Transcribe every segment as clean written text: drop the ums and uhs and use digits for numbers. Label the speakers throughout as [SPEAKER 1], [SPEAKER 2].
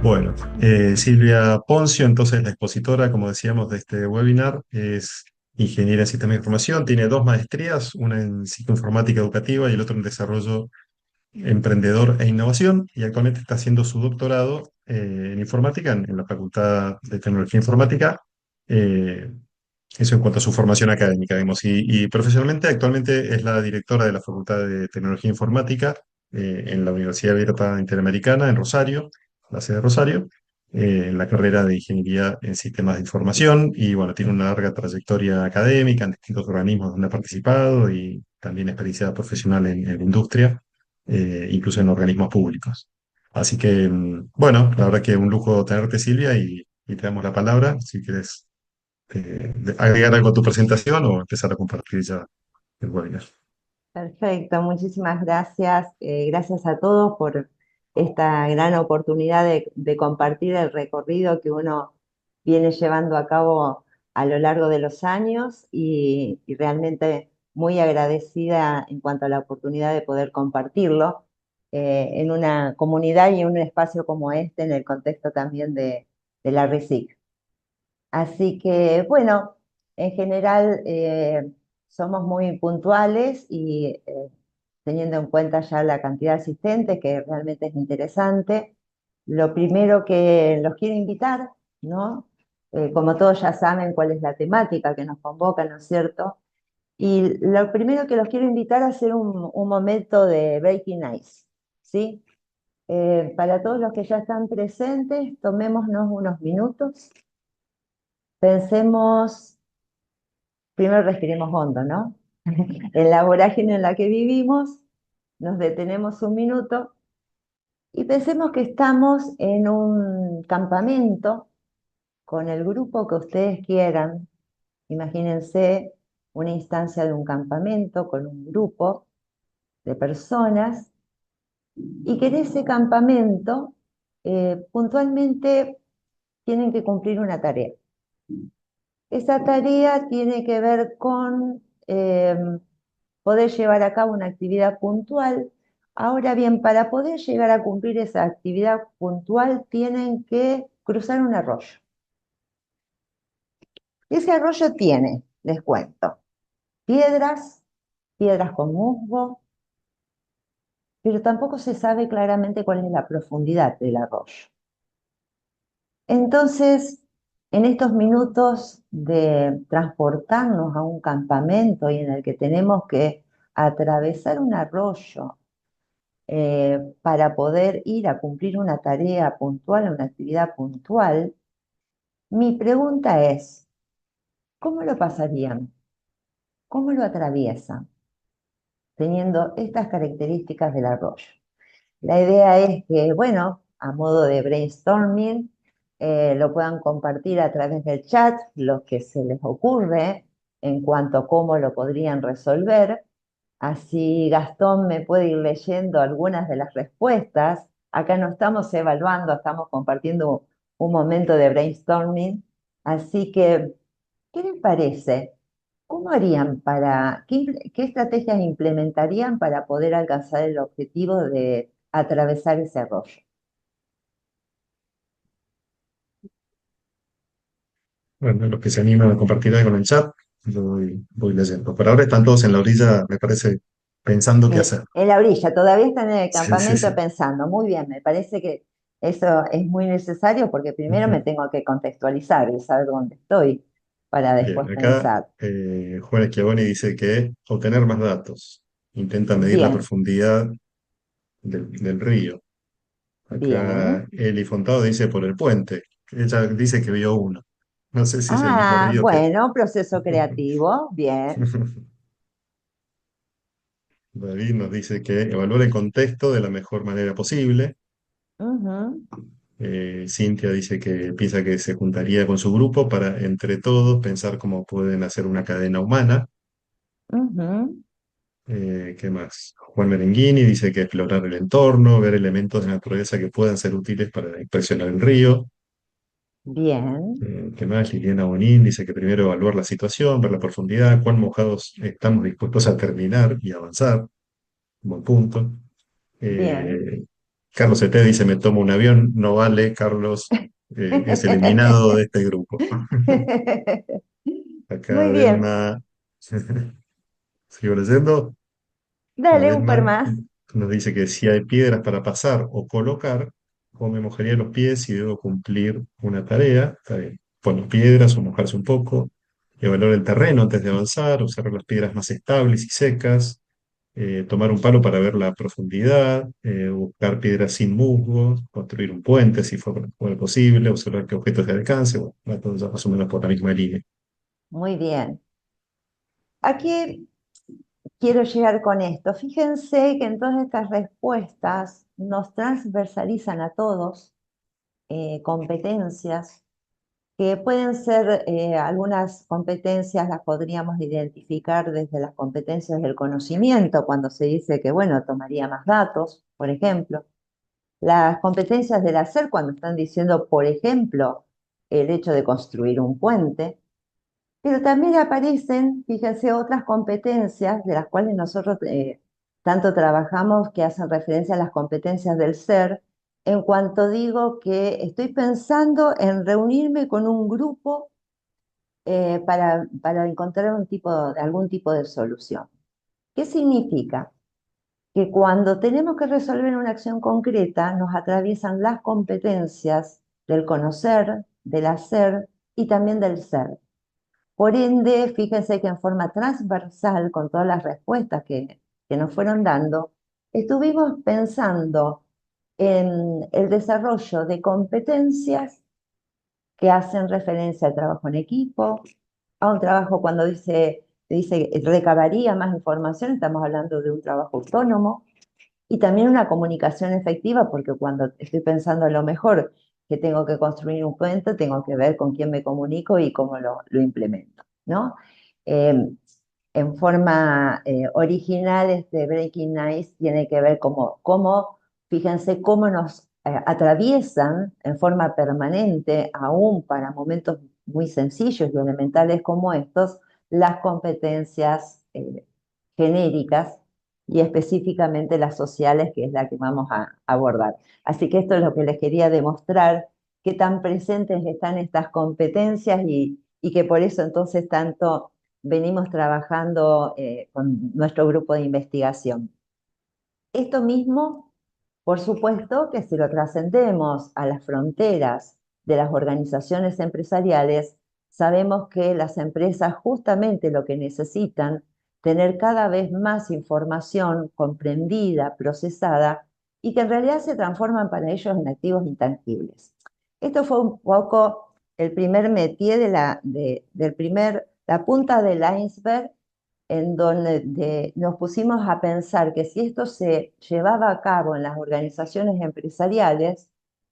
[SPEAKER 1] Bueno, Silvia Poncio, entonces la expositora, como decíamos, de este webinar, es ingeniera en sistemas de información, tiene dos maestrías, una en psicoinformática educativa y el otro en desarrollo emprendedor e innovación, y actualmente está haciendo su doctorado en informática en la Facultad de Tecnología Informática. eh, Eso en cuanto a su formación académica, digamos, y profesionalmente actualmente es la directora de la Facultad de Tecnología Informática en la Universidad Abierta Interamericana en Rosario, la sede de Rosario, en la carrera de Ingeniería en Sistemas de Información, y bueno, tiene una larga trayectoria académica en distintos organismos donde ha participado y también experiencia profesional en la industria, incluso en organismos públicos. Así que, bueno, la verdad que un lujo tenerte, Silvia, y te damos la palabra si quieres agregar algo a tu presentación o empezar a compartir ya el webinar.
[SPEAKER 2] Perfecto, muchísimas gracias. Gracias a todos por esta gran oportunidad de compartir el recorrido que uno viene llevando a cabo a lo largo de los años y realmente muy agradecida en cuanto a la oportunidad de poder compartirlo en una comunidad y en un espacio como este, en el contexto también de la RISIC. Así que, bueno, en general somos muy puntuales y teniendo en cuenta ya la cantidad de asistentes, que realmente es interesante, lo primero que los quiero invitar, ¿no? Como todos ya saben cuál es la temática que nos convoca, ¿no es cierto? Y lo primero que los quiero invitar a hacer un momento de breaking ice, ¿sí? Para todos los que ya están presentes, tomémonos unos minutos, pensemos. Primero respiremos hondo, ¿no? En la vorágine en la que vivimos, nos detenemos un minuto y pensemos que estamos en un campamento con el grupo que ustedes quieran. Imagínense una instancia de un campamento con un grupo de personas y que en ese campamento puntualmente tienen que cumplir una tarea. Esa tarea tiene que ver con poder llevar a cabo una actividad puntual. Ahora bien, para poder llegar a cumplir esa actividad puntual, tienen que cruzar un arroyo. Ese arroyo tiene, les cuento, piedras, piedras con musgo, pero tampoco se sabe claramente cuál es la profundidad del arroyo. Entonces, en estos minutos de transportarnos a un campamento y en el que tenemos que atravesar un arroyo para poder ir a cumplir una tarea puntual, una actividad puntual, mi pregunta es, ¿cómo lo pasarían? ¿Cómo lo atraviesan? Teniendo estas características del arroyo. La idea es que, bueno, a modo de brainstorming, lo puedan compartir a través del chat, lo que se les ocurre en cuanto a cómo lo podrían resolver. Así Gastón me puede ir leyendo algunas de las respuestas. Acá no estamos evaluando, estamos compartiendo un momento de brainstorming. Así que, ¿qué les parece? ¿Cómo harían qué estrategias implementarían para poder alcanzar el objetivo de atravesar ese arroyo?
[SPEAKER 1] Bueno, los que se animan a compartir algo en el chat, yo voy leyendo. Por ahora están todos en la orilla, me parece, pensando qué hacer.
[SPEAKER 2] En la orilla, todavía están en el
[SPEAKER 1] Sí, sí,
[SPEAKER 2] campamento
[SPEAKER 1] sí.
[SPEAKER 2] pensando. Muy bien, me parece que eso es muy necesario porque primero me
[SPEAKER 1] Ujú.
[SPEAKER 2] tengo que contextualizar y saber dónde estoy para
[SPEAKER 1] Bien,
[SPEAKER 2] después
[SPEAKER 1] acá
[SPEAKER 2] pensar.
[SPEAKER 1] Juan Schiavone dice que obtener más datos. Intenta medir la
[SPEAKER 2] Bien,
[SPEAKER 1] profundidad del río. Acá
[SPEAKER 2] bien.
[SPEAKER 1] Eli Fontado dice por el puente. Ella dice que vio uno. No sé si es el mismo
[SPEAKER 2] Ah,
[SPEAKER 1] río que...
[SPEAKER 2] bueno, proceso creativo, bien.
[SPEAKER 1] David nos dice que evaluar el contexto de la mejor manera posible.
[SPEAKER 2] Ujú,
[SPEAKER 1] Cintia dice que piensa que se juntaría con su grupo para, entre todos, pensar cómo pueden hacer una cadena humana.
[SPEAKER 2] ujú,
[SPEAKER 1] ¿Qué más? Juan Merenguini dice que explorar el entorno, ver elementos de naturaleza que puedan ser útiles para inspeccionar el río.
[SPEAKER 2] bien,
[SPEAKER 1] ¿Qué más? Liliana Bonín dice que primero evaluar la situación, ver la profundidad, cuán mojados estamos dispuestos a terminar y avanzar. Buen punto.
[SPEAKER 2] bien.
[SPEAKER 1] Eh, Carlos CT dice, me tomo un avión, no vale, Carlos es eliminado de este grupo. Acá
[SPEAKER 2] Muy bien,
[SPEAKER 1] Delma, sigo leyendo,
[SPEAKER 2] dale un par
[SPEAKER 1] Delma
[SPEAKER 2] más.
[SPEAKER 1] nos dice que si hay piedras para pasar o colocar, o me mojaría los pies si debo cumplir una tarea. Está bien. Poner piedras o mojarse un poco, evaluar el terreno antes de avanzar, observar las piedras más estables y secas, tomar un palo para ver la profundidad, buscar piedras sin musgo, construir un puente si fuera posible, observar qué objetos de alcance, bueno, va todo ya más o menos por la misma línea.
[SPEAKER 2] Muy bien. Aquí quiero llegar con esto. Fíjense que en todas estas respuestas nos transversalizan a todos competencias que pueden ser algunas competencias, las podríamos identificar desde las competencias del conocimiento, cuando se dice que, bueno, tomaría más datos, por ejemplo. Las competencias del hacer, cuando están diciendo, por ejemplo, el hecho de construir un puente. Pero también aparecen, fíjense, otras competencias de las cuales nosotros tanto trabajamos que hacen referencia a las competencias del ser, en cuanto digo que estoy pensando en reunirme con un grupo para encontrar algún tipo de solución. ¿Qué significa? Que cuando tenemos que resolver una acción concreta, nos atraviesan las competencias del conocer, del hacer y también del ser. Por ende, fíjense que en forma transversal, con todas las respuestas que nos fueron dando, estuvimos pensando en el desarrollo de competencias que hacen referencia al trabajo en equipo, a un trabajo cuando dice recabaría más información, estamos hablando de un trabajo autónomo, y también una comunicación efectiva, porque cuando estoy pensando a lo mejor que tengo que construir un puente, tengo que ver con quién me comunico y cómo lo implemento, ¿no? Eh, en forma original, este Breaking Ice tiene que ver fíjense, cómo nos atraviesan en forma permanente, aún para momentos muy sencillos y elementales como estos, las competencias genéricas y específicamente las sociales, que es la que vamos a abordar. Así que esto es lo que les quería demostrar, qué tan presentes están estas competencias y que por eso entonces tanto venimos trabajando con nuestro grupo de investigación. Esto mismo, por supuesto, que si lo trascendemos a las fronteras de las organizaciones empresariales, sabemos que las empresas justamente lo que necesitan, tener cada vez más información comprendida, procesada, y que en realidad se transforman para ellos en activos intangibles. Esto fue un poco el primer métier la punta del iceberg en donde nos pusimos a pensar que si esto se llevaba a cabo en las organizaciones empresariales,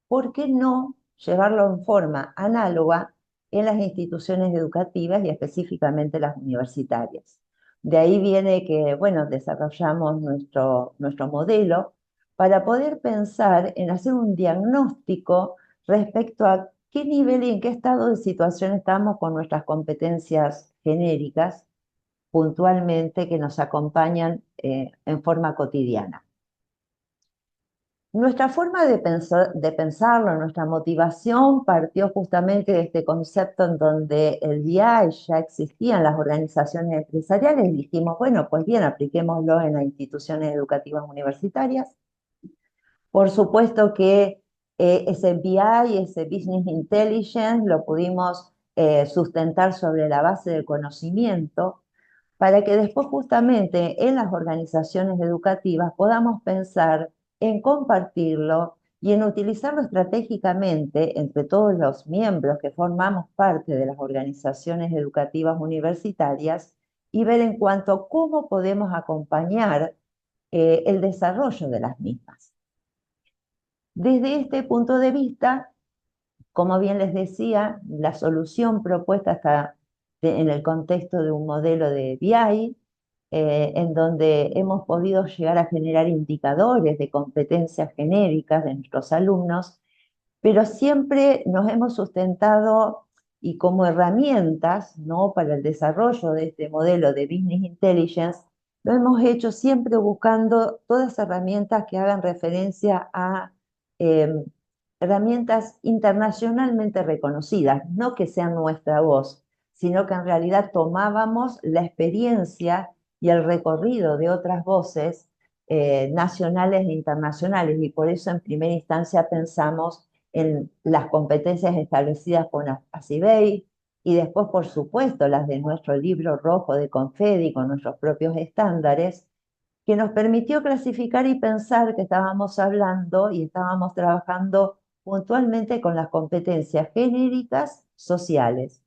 [SPEAKER 2] ¿por qué no llevarlo en forma análoga en las instituciones educativas y específicamente las universitarias? De ahí viene que, bueno, desarrollamos nuestro modelo para poder pensar en hacer un diagnóstico respecto a qué nivel y en qué estado de situación estamos con nuestras competencias genéricas puntualmente que nos acompañan en forma cotidiana. Nuestra forma de pensarlo, nuestra motivación partió justamente de este concepto en donde el BI ya existía en las organizaciones empresariales y dijimos, bueno, pues bien, apliquémoslo en las instituciones educativas universitarias. Por supuesto que ese BI, ese Business Intelligence, lo pudimos sustentar sobre la base del conocimiento para que después justamente en las organizaciones educativas podamos pensar en compartirlo y en utilizarlo estratégicamente entre todos los miembros que formamos parte de las organizaciones educativas universitarias y ver en cuanto a cómo podemos acompañar el desarrollo de las mismas. Desde este punto de vista, como bien les decía, la solución propuesta está en el contexto de un modelo de BI, en donde hemos podido llegar a generar indicadores de competencias genéricas de nuestros alumnos, pero siempre nos hemos sustentado y como herramientas, ¿no?, para el desarrollo de este modelo de Business Intelligence, Lo hemos hecho siempre buscando todas herramientas que hagan referencia a eh, herramientas internacionalmente reconocidas, no que sean nuestra voz, sino que en realidad tomábamos la experiencia y el recorrido de otras voces nacionales e internacionales, y por eso en primera instancia pensamos en las competencias establecidas por ACIBEI, y después, por supuesto, las de nuestro libro rojo de Confedi con nuestros propios estándares, que nos permitió clasificar y pensar que estábamos hablando y estábamos trabajando puntualmente con las competencias genéricas sociales.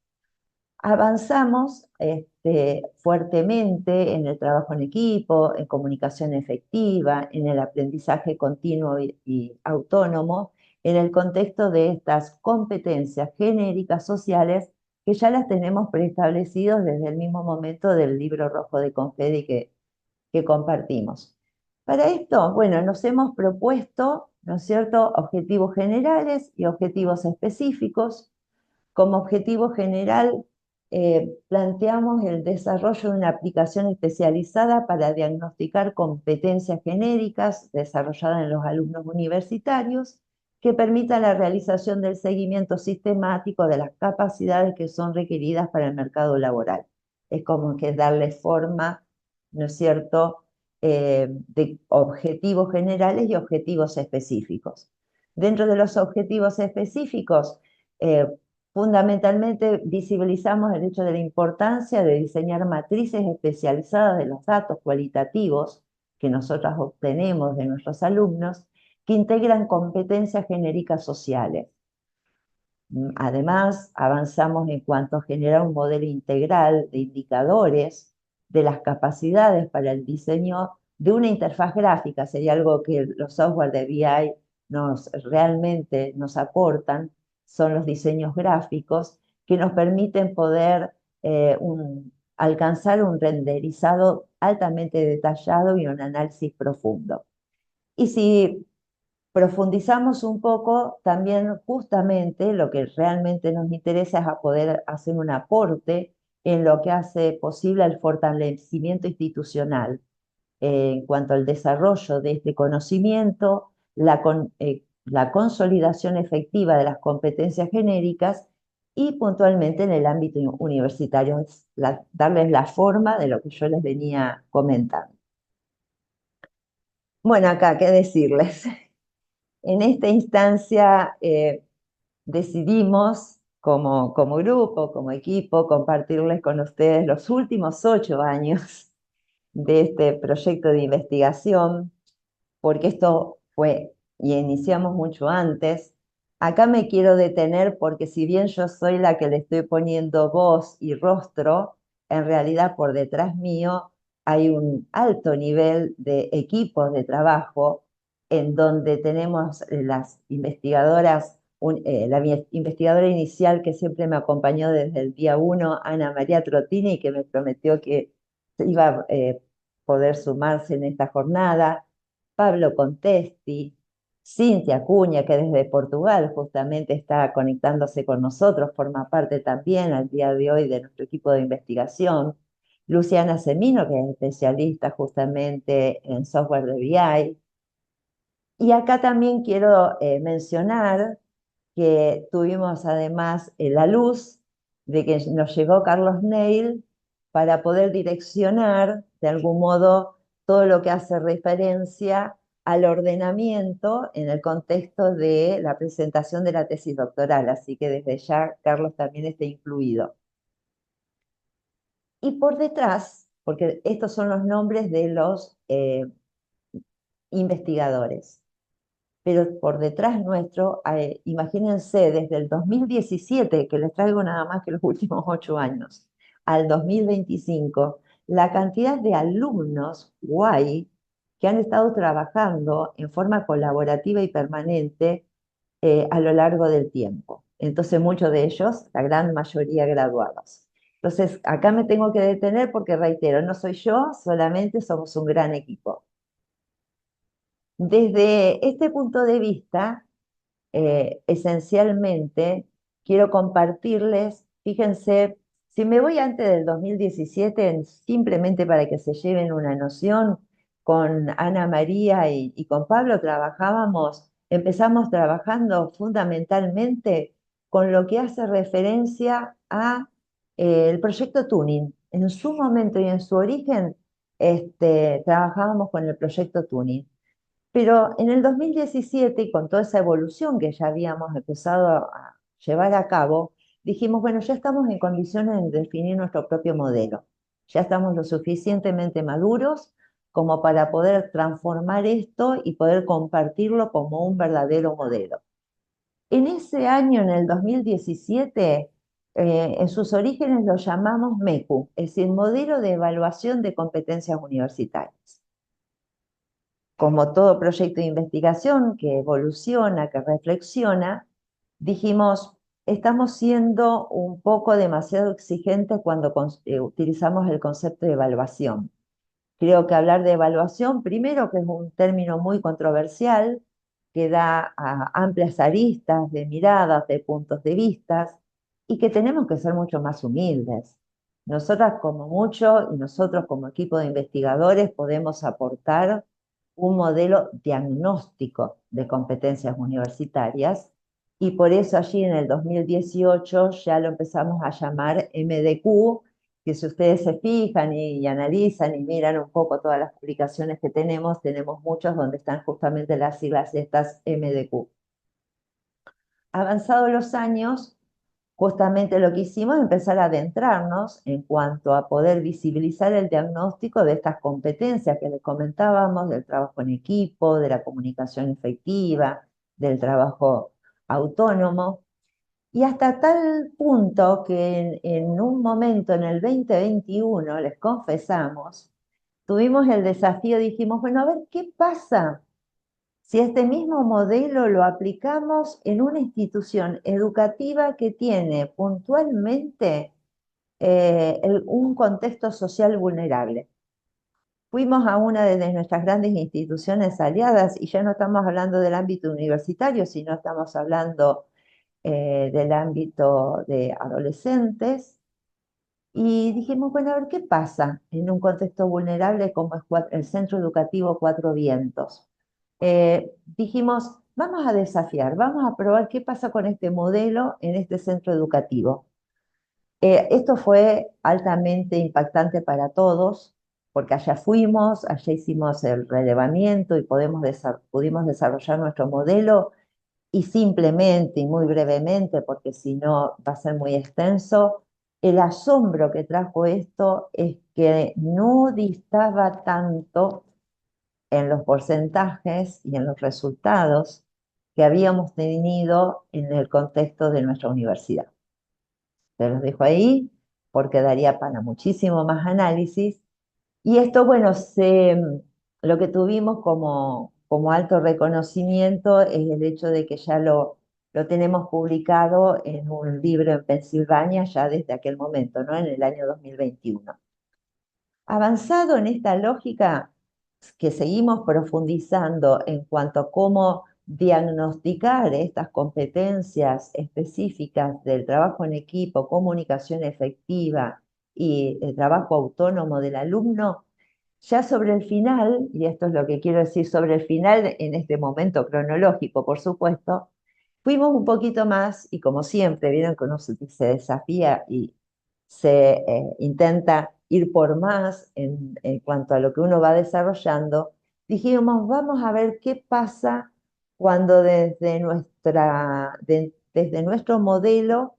[SPEAKER 2] Avanzamos fuertemente en el trabajo en equipo, en comunicación efectiva, en el aprendizaje continuo y autónomo, en el contexto de estas competencias genéricas sociales que ya las tenemos preestablecidos desde el mismo momento del libro rojo de Confedi que compartimos. Para esto, bueno, nos hemos propuesto, ¿no es cierto?, objetivos generales y objetivos específicos. Como objetivo general, planteamos el desarrollo de una aplicación especializada para diagnosticar competencias genéricas desarrollada en los alumnos universitarios que permita la realización del seguimiento sistemático de las capacidades que son requeridas para el mercado laboral. Es como que darle forma, ¿no es cierto?, de objetivos generales y objetivos específicos. Dentro de los objetivos específicos, eh, fundamentalmente visibilizamos el hecho de la importancia de diseñar matrices especializadas de los datos cualitativos que nosotros obtenemos de nuestros alumnos, que integran competencias genéricas sociales. Además, avanzamos en cuanto a generar un modelo integral de indicadores de las capacidades para el diseño de una interfaz gráfica. Sería algo que los software de BI realmente nos aportan, son los diseños gráficos que nos permiten poder alcanzar un renderizado altamente detallado y un análisis profundo. Y si profundizamos un poco, también justamente lo que realmente nos interesa es a poder hacer un aporte en lo que hace posible el fortalecimiento institucional en cuanto al desarrollo de este conocimiento, la consolidación efectiva de las competencias genéricas y puntualmente en el ámbito universitario, darles la forma de lo que yo les venía comentando. Bueno, acá, ¿qué decirles? En esta instancia decidimos como grupo, como equipo, compartirles con ustedes los últimos 8 años de este proyecto de investigación, porque esto fue, y iniciamos mucho antes. Acá me quiero detener porque si bien yo soy la que le estoy poniendo voz y rostro, en realidad por detrás mío hay un alto nivel de equipos de trabajo en donde tenemos las investigadoras, la investigadora inicial que siempre me acompañó desde el día 1, Ana María Trotini, que me prometió que iba a poder sumarse en esta jornada, Pablo Contesti, Cintia Acuña, que desde Portugal justamente está conectándose con nosotros, forma parte también al día de hoy de nuestro equipo de investigación, Luciana Semino, que es especialista justamente en software de BI. Y acá también quiero mencionar que tuvimos además la luz de que nos llegó Carlos Neil para poder direccionar de algún modo todo lo que hace referencia al ordenamiento en el contexto de la presentación de la tesis doctoral. Así que desde ya Carlos también está incluido. Y por detrás, porque estos son los nombres de los investigadores, pero por detrás nuestro, imagínense, desde el 2017, que les traigo nada más que los últimos 8 años, al 2025, la cantidad de alumnos guay que han estado trabajando en forma colaborativa y permanente a lo largo del tiempo. Entonces, muchos de ellos, la gran mayoría graduados. Entonces, acá me tengo que detener porque, reitero, no soy yo, solamente somos un gran equipo. Desde este punto de vista, esencialmente quiero compartirles, fíjense, Si me voy antes del 2017, simplemente para que se lleven una noción, con Ana María y con Pablo empezamos trabajando fundamentalmente con lo que hace referencia a el proyecto Tuning. En su momento y en su origen, trabajábamos con el proyecto Tuning. Pero en el 2017, y con toda esa evolución que ya habíamos empezado a llevar a cabo, dijimos, bueno, ya estamos en condiciones de definir nuestro propio modelo. Ya estamos lo suficientemente maduros como para poder transformar esto y poder compartirlo como un verdadero modelo. En ese año, en el 2017, en sus orígenes lo llamamos MECU, es decir, Modelo de Evaluación de Competencias Universitarias. Como todo proyecto de investigación que evoluciona, que reflexiona, dijimos, estamos siendo un poco demasiado exigentes cuando utilizamos el concepto de evaluación. Creo que hablar de evaluación, primero que es un término muy controversial, que da a amplias aristas de miradas, de puntos de vista, y que tenemos que ser mucho más humildes. Nosotras como mucho y nosotros como equipo de investigadores podemos aportar un modelo diagnóstico de competencias universitarias y por eso allí en el 2018 ya lo empezamos a llamar MDQ, que si ustedes se fijan y analizan y miran un poco todas las publicaciones que tenemos muchos donde están justamente las siglas de estas MDQ. Avanzados los años, justamente lo que hicimos es empezar a adentrarnos en cuanto a poder visibilizar el diagnóstico de estas competencias que les comentábamos, del trabajo en equipo, de la comunicación efectiva, del trabajo autónomo, y hasta tal punto que en un momento, en el 2021, les confesamos, tuvimos el desafío, dijimos, bueno, a ver, ¿qué pasa si este mismo modelo lo aplicamos en una institución educativa que tiene puntualmente un contexto social vulnerable? Fuimos a una de nuestras grandes instituciones aliadas y ya no estamos hablando del ámbito universitario, sino estamos hablando del ámbito de adolescentes y dijimos, bueno, a ver qué pasa en un contexto vulnerable como es el Centro Educativo Cuatro Vientos. Dijimos, vamos a desafiar, vamos a probar qué pasa con este modelo en este centro educativo. Esto fue altamente impactante para todos, porque allá fuimos, allá hicimos el relevamiento y pudimos desarrollar nuestro modelo y simplemente y muy brevemente, porque si no va a ser muy extenso, el asombro que trajo esto es que no distaba tanto en los porcentajes y en los resultados que habíamos tenido en el contexto de nuestra universidad. Se los dejo ahí porque daría para muchísimo más análisis. Y esto, bueno, lo que tuvimos como alto reconocimiento es el hecho de que ya lo tenemos publicado en un libro en Pensilvania ya desde aquel momento, ¿no? En el año 2021. Avanzado en esta lógica que seguimos profundizando en cuanto a cómo diagnosticar estas competencias específicas del trabajo en equipo, comunicación efectiva y el trabajo autónomo del alumno, ya sobre el final, y esto es lo que quiero decir sobre el final en este momento cronológico, por supuesto, fuimos un poquito más y como siempre, vieron que uno se desafía y se intenta ir por más en cuanto a lo que uno va desarrollando, dijimos, vamos a ver qué pasa cuando desde nuestro modelo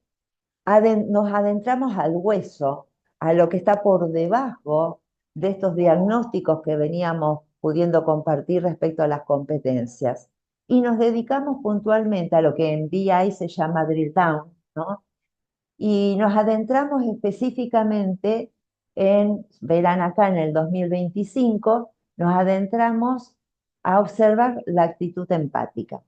[SPEAKER 2] nos adentramos al hueso, a lo que está por debajo de estos diagnósticos que veníamos pudiendo compartir respecto a las competencias. Y nos dedicamos puntualmente a lo que en BI se llama drill down, ¿no? Y nos adentramos específicamente verán acá en el 2025, nos adentramos a observar la actitud empática.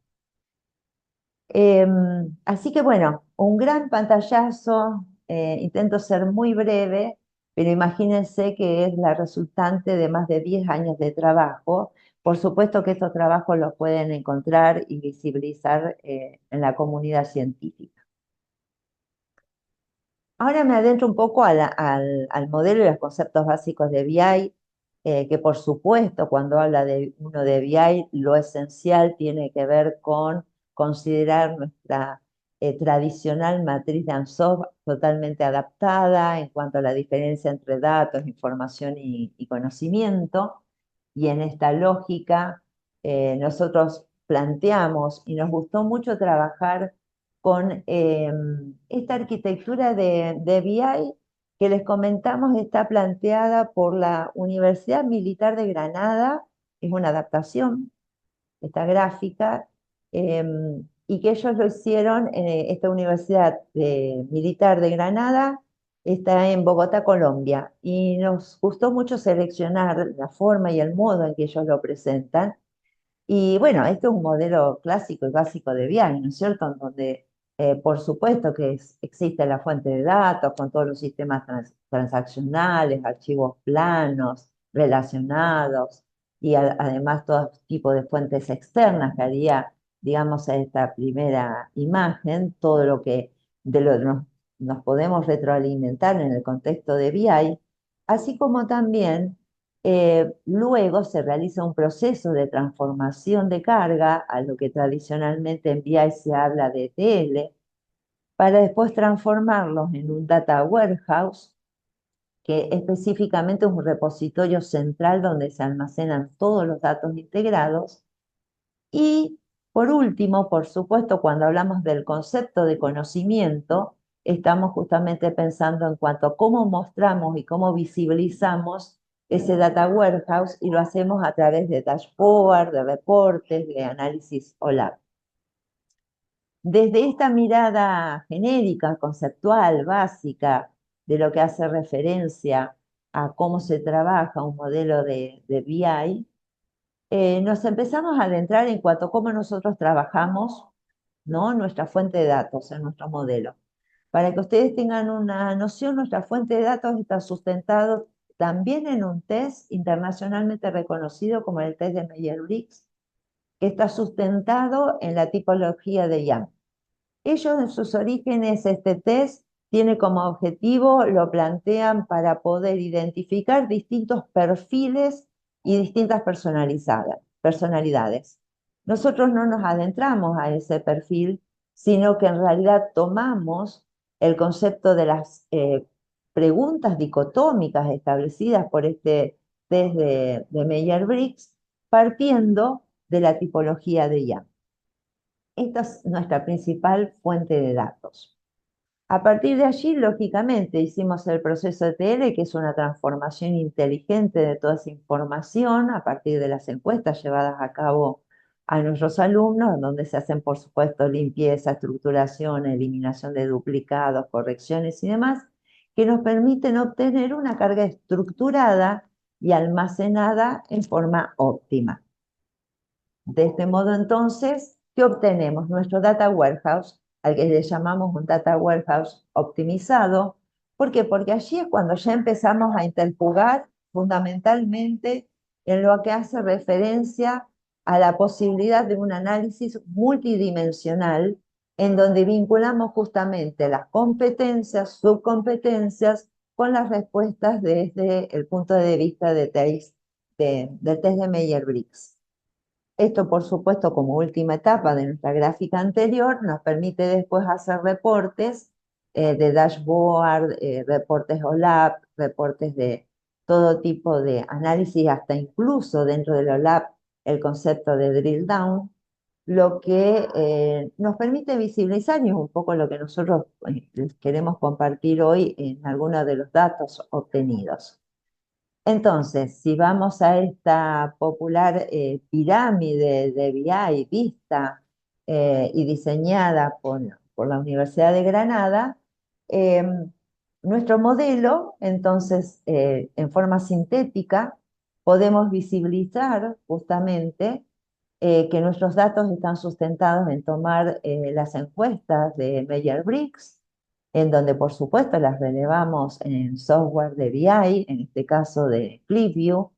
[SPEAKER 2] Así que bueno, un gran pantallazo, intento ser muy breve, pero imagínense que es la resultante de más de 10 años de trabajo. Por supuesto que estos trabajos los pueden encontrar y visibilizar en la comunidad científica. Ahora me adentro un poco al modelo y los conceptos básicos de BI, que por supuesto cuando habla de uno de BI, lo esencial tiene que ver con considerar nuestra tradicional matriz de Ansoff totalmente adaptada en cuanto a la diferencia entre datos, información y conocimiento. Y en esta lógica nosotros planteamos y nos gustó mucho trabajar con esta arquitectura de BI que les comentamos está planteada por la Universidad Militar de Granada, es una adaptación, esta gráfica, eh, y que ellos lo hicieron, esta Universidad Militar de Granada está en Bogotá, Colombia, y nos gustó mucho seleccionar la forma y el modo en que ellos lo presentan y bueno, esto es un modelo clásico y básico de BI, ¿no es cierto? En donde, por supuesto que existe la fuente de datos con todos los sistemas transaccionales, archivos planos, relacionados, y además todo tipo de fuentes externas que haría, digamos, a esta primera imagen, todo lo que de lo nos podemos retroalimentar en el contexto de BI, así como también luego se realiza un proceso de transformación de carga, a lo que tradicionalmente en BI se habla de ETL, para después transformarlos en un data warehouse, que específicamente es un repositorio central donde se almacenan todos los datos integrados. Y por último, por supuesto, cuando hablamos del concepto de conocimiento, estamos justamente pensando en cuanto a cómo mostramos y cómo visibilizamos ese data warehouse y lo hacemos a través de dashboard, de reportes, de análisis OLAP. Desde esta mirada genérica, conceptual, básica, de lo que hace referencia a cómo se trabaja un modelo de BI, nos empezamos a adentrar en cuanto a cómo nosotros trabajamos, ¿no? Nuestra fuente de datos en nuestro modelo. Para que ustedes tengan una noción, nuestra fuente de datos está sustentado también en un test internacionalmente reconocido como el test de Meyer-Briggs, que está sustentado en la tipología de Young. Ellos en sus orígenes, este test tiene como objetivo, lo plantean para poder identificar distintos perfiles y distintas personalidades. Nosotros no nos adentramos a ese perfil, sino que en realidad tomamos el concepto de las preguntas dicotómicas establecidas por este test de Meyer-Briggs, partiendo de la tipología de Young. Esta es nuestra principal fuente de datos. A partir de allí, lógicamente, hicimos el proceso ETL, que es una transformación inteligente de toda esa información a partir de las encuestas llevadas a cabo a nuestros alumnos, donde se hacen, por supuesto, limpieza, estructuración, eliminación de duplicados, correcciones y demás, que nos permiten obtener una carga estructurada y almacenada en forma óptima. De este modo, entonces, ¿qué obtenemos? Nuestro data warehouse, al que le llamamos un data warehouse optimizado. ¿Por qué? Porque allí es cuando ya empezamos a interjugar fundamentalmente en lo que hace referencia a la posibilidad de un análisis multidimensional en donde vinculamos justamente las competencias, subcompetencias, con las respuestas desde el punto de vista del test de Meyer-Briggs. Esto, por supuesto, como última etapa de nuestra gráfica anterior, nos permite después hacer reportes de dashboard, reportes OLAP, reportes de todo tipo de análisis, hasta incluso dentro del OLAP el concepto de drill down, lo que nos permite visibilizar, y es un poco lo que nosotros les queremos compartir hoy en algunos de los datos obtenidos. Entonces, si vamos a esta popular pirámide de BI vista y diseñada por la Universidad de Granada, eh, nuestro modelo, entonces, en forma sintética, podemos visibilizar justamente que nuestros datos están sustentados en tomar las encuestas de Meyer-Briggs, en donde por supuesto las relevamos en software de BI, en este caso de ClickView.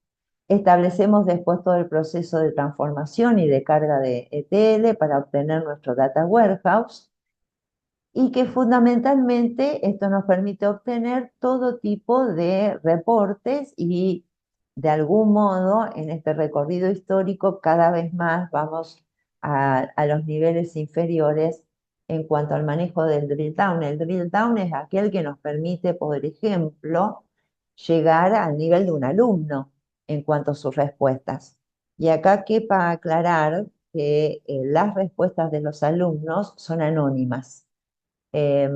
[SPEAKER 2] Establecemos después todo el proceso de transformación y de carga de ETL para obtener nuestro data warehouse. y que fundamentalmente esto nos permite obtener todo tipo de reportes y de algún modo en este recorrido histórico cada vez más vamos a los niveles inferiores en cuanto al manejo del drill down. El drill down es aquel que nos permite, por ejemplo, llegar al nivel de un alumno en cuanto a sus respuestas. Y acá quepa aclarar que las respuestas de los alumnos son anónimas, eh,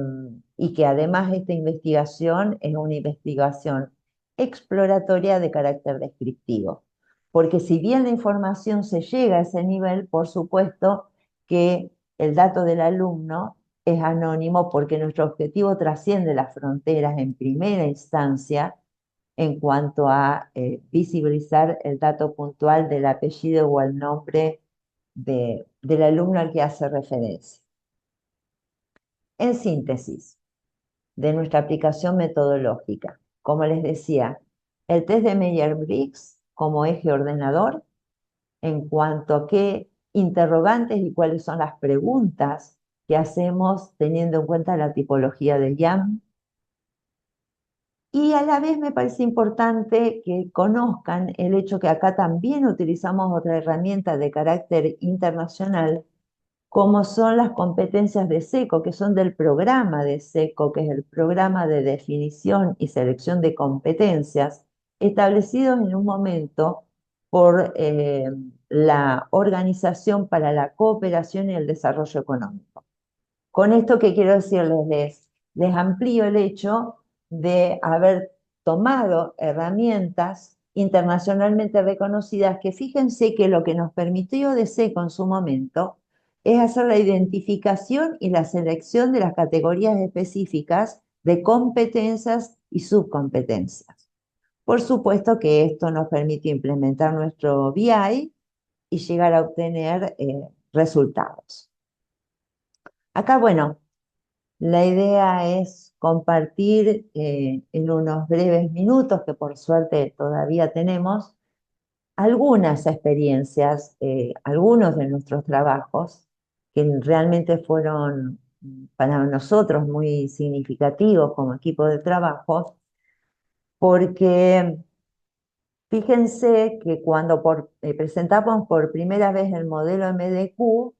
[SPEAKER 2] y que además esta investigación es una investigación exploratoria de carácter descriptivo. Porque si bien la información se llega a ese nivel, por supuesto que el dato del alumno es anónimo porque nuestro objetivo trasciende las fronteras en primera instancia en cuanto a visibilizar el dato puntual del apellido o el nombre del alumno al que hace referencia. En síntesis, de nuestra aplicación metodológica. Como les decía, el test de Meyer-Briggs como eje ordenador en cuanto a qué interrogantes y cuáles son las preguntas que hacemos teniendo en cuenta la tipología del YAM. Y a la vez me parece importante que conozcan el hecho que acá también utilizamos otra herramienta de carácter internacional como son las competencias de SECO, que son del programa de SECO, que es el programa de definición y selección de competencias, establecidos en un momento por la Organización para la Cooperación y el Desarrollo Económico. Con esto, ¿qué quiero decirles? Les amplío el hecho de haber tomado herramientas internacionalmente reconocidas que fíjense que lo que nos permitió DSECO en su momento es hacer la identificación y la selección de las categorías específicas de competencias y subcompetencias. Por supuesto que esto nos permite implementar nuestro BI y llegar a obtener resultados. Acá, bueno, la idea es compartir en unos breves minutos, que por suerte todavía tenemos, algunas experiencias, algunos de nuestros trabajos, que realmente fueron para nosotros muy significativos como equipo de trabajo, porque fíjense que cuando presentamos por primera vez el modelo MDQ,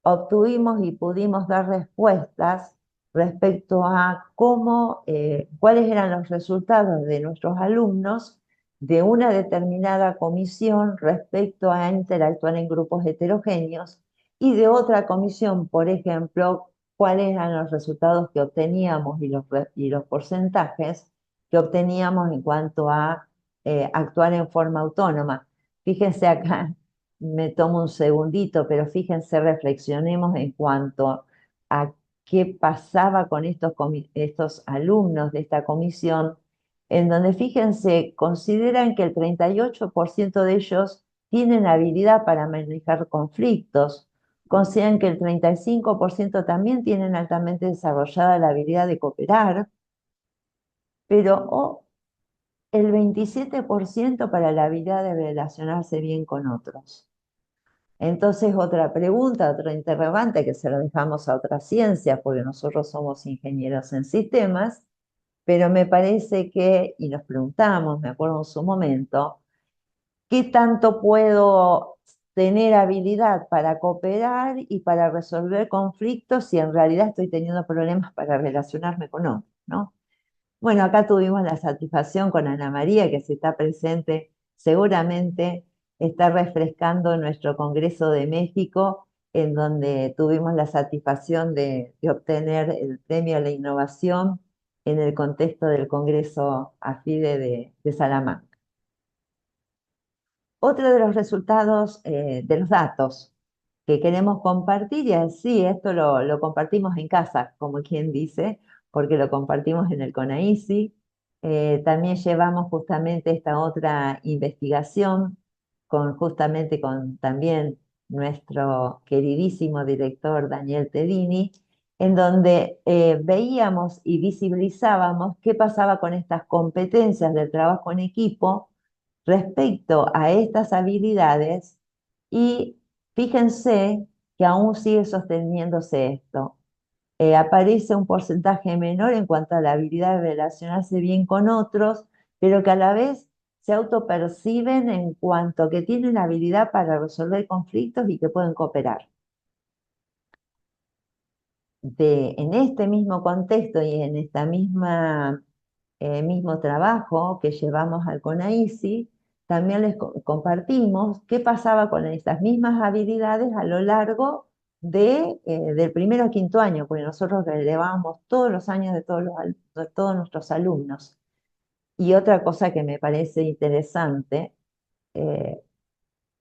[SPEAKER 2] obtuvimos y pudimos dar respuestas respecto a cuáles eran los resultados de nuestros alumnos de una determinada comisión respecto a interactuar en grupos heterogéneos y de otra comisión, por ejemplo, cuáles eran los resultados que obteníamos y los porcentajes que obteníamos en cuanto a actuar en forma autónoma. Fíjense acá, me tomo un segundito, pero fíjense, reflexionemos en cuanto a qué pasaba con estos alumnos de esta comisión, en donde fíjense, consideran que el 38% de ellos tienen habilidad para manejar conflictos, consideran que el 35% también tienen altamente desarrollada la habilidad de cooperar, pero el 27% para la habilidad de relacionarse bien con otros. Entonces, otra pregunta, otro interrogante que se lo dejamos a otras ciencias, porque nosotros somos ingenieros en sistemas, pero me parece que, y nos preguntamos, me acuerdo en su momento, ¿qué tanto puedo tener habilidad para cooperar y para resolver conflictos si en realidad estoy teniendo problemas para relacionarme con otros, ¿no? Bueno, acá tuvimos la satisfacción con Ana María, que si está presente, seguramente está refrescando nuestro Congreso de México, en donde tuvimos la satisfacción de obtener el premio a la innovación en el contexto del Congreso AFIDE de Salamanca. Otro de los resultados de los datos que queremos compartir, y así esto lo compartimos en casa, como quien dice, porque lo compartimos en el CONAICI. También llevamos justamente esta otra investigación justamente con también nuestro queridísimo director Daniel Tedini, en donde veíamos y visibilizábamos qué pasaba con estas competencias del trabajo en equipo respecto a estas habilidades, y fíjense que aún sigue sosteniéndose esto. aparece un porcentaje menor en cuanto a la habilidad de relacionarse bien con otros, pero que a la vez se autoperciben en cuanto que tienen la habilidad para resolver conflictos y que pueden cooperar. En este mismo contexto y en esta mismo trabajo que llevamos al CONAICI, también les compartimos qué pasaba con estas mismas habilidades a lo largo del primero al quinto año, porque nosotros relevábamos todos los años de de todos nuestros alumnos. Y otra cosa que me parece interesante, eh,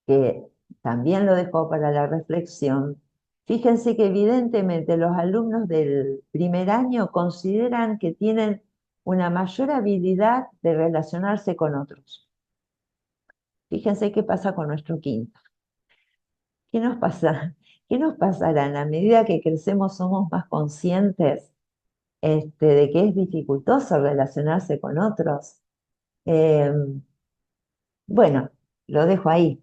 [SPEAKER 2] que también lo dejo para la reflexión, fíjense que evidentemente los alumnos del primer año consideran que tienen una mayor habilidad de relacionarse con otros. Fíjense qué pasa con nuestro quinto. ¿Qué nos pasa? ¿Qué nos pasará? A medida que crecemos somos más conscientes de que es dificultoso relacionarse con otros. Eh, bueno, lo dejo ahí.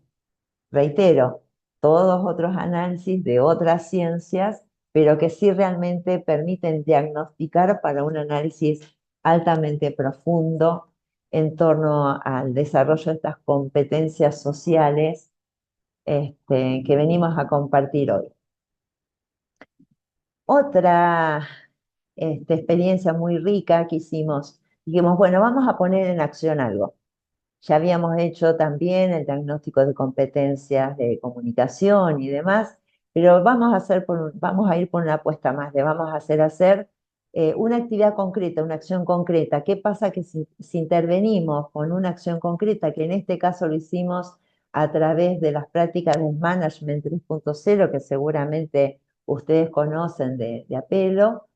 [SPEAKER 2] Reitero, todos otros análisis de otras ciencias, pero que sí realmente permiten diagnosticar para un análisis altamente profundo en torno al desarrollo de estas competencias sociales que venimos a compartir hoy. Otra experiencia muy rica que hicimos, dijimos, bueno, vamos a poner en acción algo. Ya habíamos hecho también el diagnóstico de competencias de comunicación y demás, pero vamos a ir por una apuesta más, le vamos a hacer una actividad concreta, una acción concreta. ¿Qué pasa que si intervenimos con una acción concreta, que en este caso lo hicimos a través de las prácticas del Management 3.0, que seguramente ustedes conocen de Apelo,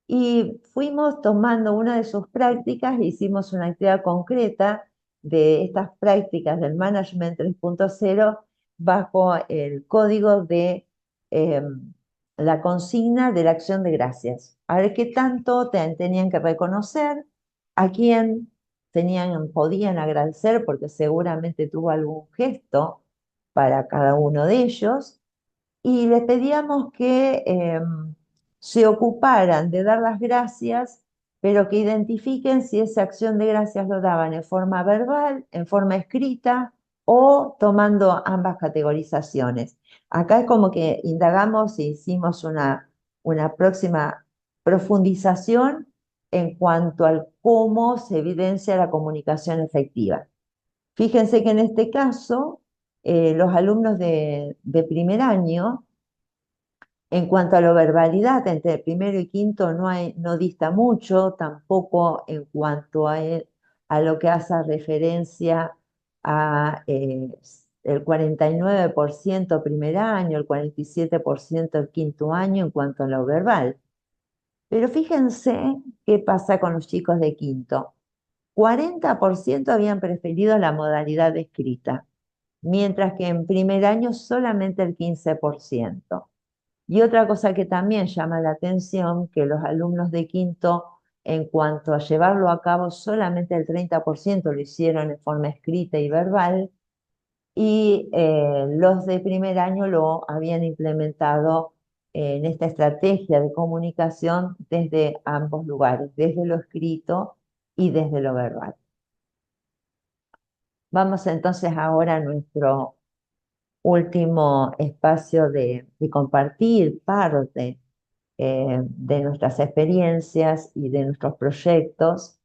[SPEAKER 2] y fuimos tomando una de sus prácticas, hicimos una actividad concreta de estas prácticas del Management 3.0 bajo el código de eh, la consigna de la acción de gracias. A ver qué tanto tenían que reconocer, a quién podían agradecer, porque seguramente tuvo algún gesto para cada uno de ellos, y les pedíamos que se ocuparan de dar las gracias, pero que identifiquen si esa acción de gracias lo daban en forma verbal, en forma escrita o tomando ambas categorizaciones. Acá es como que indagamos e hicimos una próxima profundización en cuanto al cómo se evidencia la comunicación efectiva. Fíjense que en este caso, los alumnos de primer año, en cuanto a la verbalidad, entre el primero y quinto no dista mucho, tampoco en cuanto a lo que hace referencia a el 49% primer año, el 47% el quinto año en cuanto a lo verbal. Pero fíjense qué pasa con los chicos de quinto. 40% habían preferido la modalidad escrita, mientras que en primer año solamente el 15%. Y otra cosa que también llama la atención, que los alumnos de quinto, en cuanto a llevarlo a cabo, solamente el 30% lo hicieron en forma escrita y verbal, y los de primer año lo habían implementado en esta estrategia de comunicación desde ambos lugares, desde lo escrito y desde lo verbal. Vamos entonces ahora a nuestro último espacio de compartir parte de nuestras experiencias y de nuestros proyectos,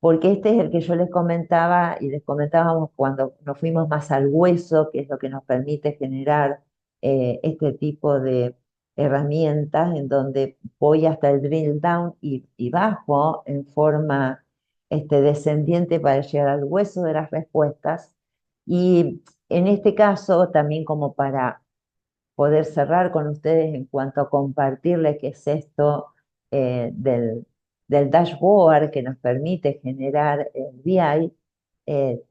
[SPEAKER 2] porque este es el que yo les comentaba y les comentábamos cuando nos fuimos más al hueso, que es lo que nos permite generar este tipo de herramientas en donde voy hasta el drill down y bajo en forma descendiente para llegar al hueso de las respuestas. Y en este caso, también como para poder cerrar con ustedes en cuanto a compartirles qué es esto del dashboard que nos permite generar el BI, eh,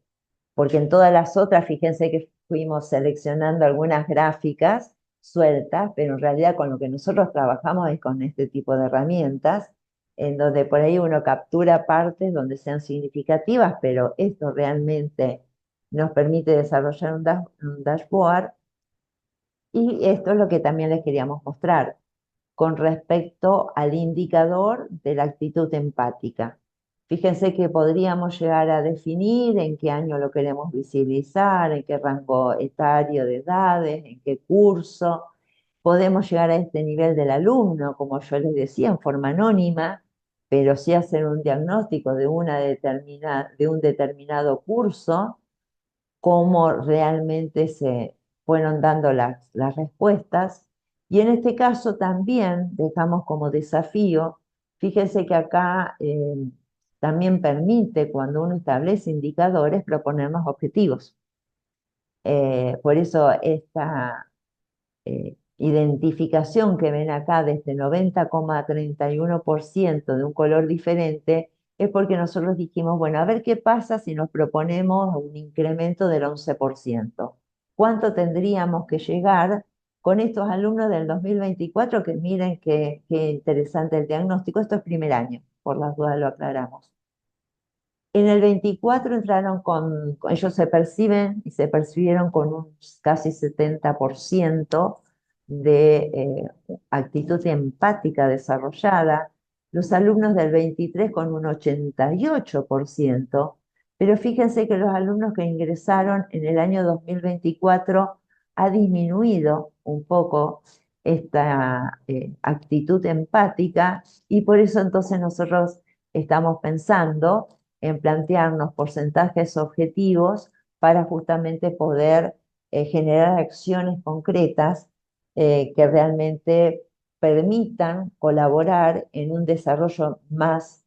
[SPEAKER 2] porque en todas las otras, fíjense que fuimos seleccionando algunas gráficas sueltas, pero en realidad con lo que nosotros trabajamos es con este tipo de herramientas, en donde por ahí uno captura partes donde sean significativas, pero esto realmente nos permite desarrollar un dashboard, y esto es lo que también les queríamos mostrar. con respecto al indicador de la actitud empática. Fíjense que podríamos llegar a definir en qué año lo queremos visibilizar, en qué rango etario de edades, en qué curso. Podemos llegar a este nivel del alumno, como yo les decía, en forma anónima, pero sí hacer un diagnóstico de, de un determinado curso, cómo realmente se fueron dando las respuestas. Y en este caso también dejamos como desafío, fíjense que acá también permite, cuando uno establece indicadores, proponernos objetivos. Por eso esta identificación que ven acá de este 90,31% de un color diferente, es porque nosotros dijimos, bueno, a ver qué pasa si nos proponemos un incremento del 11%. ¿Cuánto tendríamos que llegar con estos alumnos del 2024? Que miren qué interesante el diagnóstico. Esto es primer año, por las dudas lo aclaramos. En el 24 entraron ellos se perciben y se percibieron con un casi 70% de actitud empática desarrollada, los alumnos del 23 con un 88%, pero fíjense que los alumnos que ingresaron en el año 2024 ha disminuido un poco esta actitud empática, y por eso entonces nosotros estamos pensando en plantearnos porcentajes objetivos para justamente poder generar acciones concretas que realmente permitan colaborar en un desarrollo más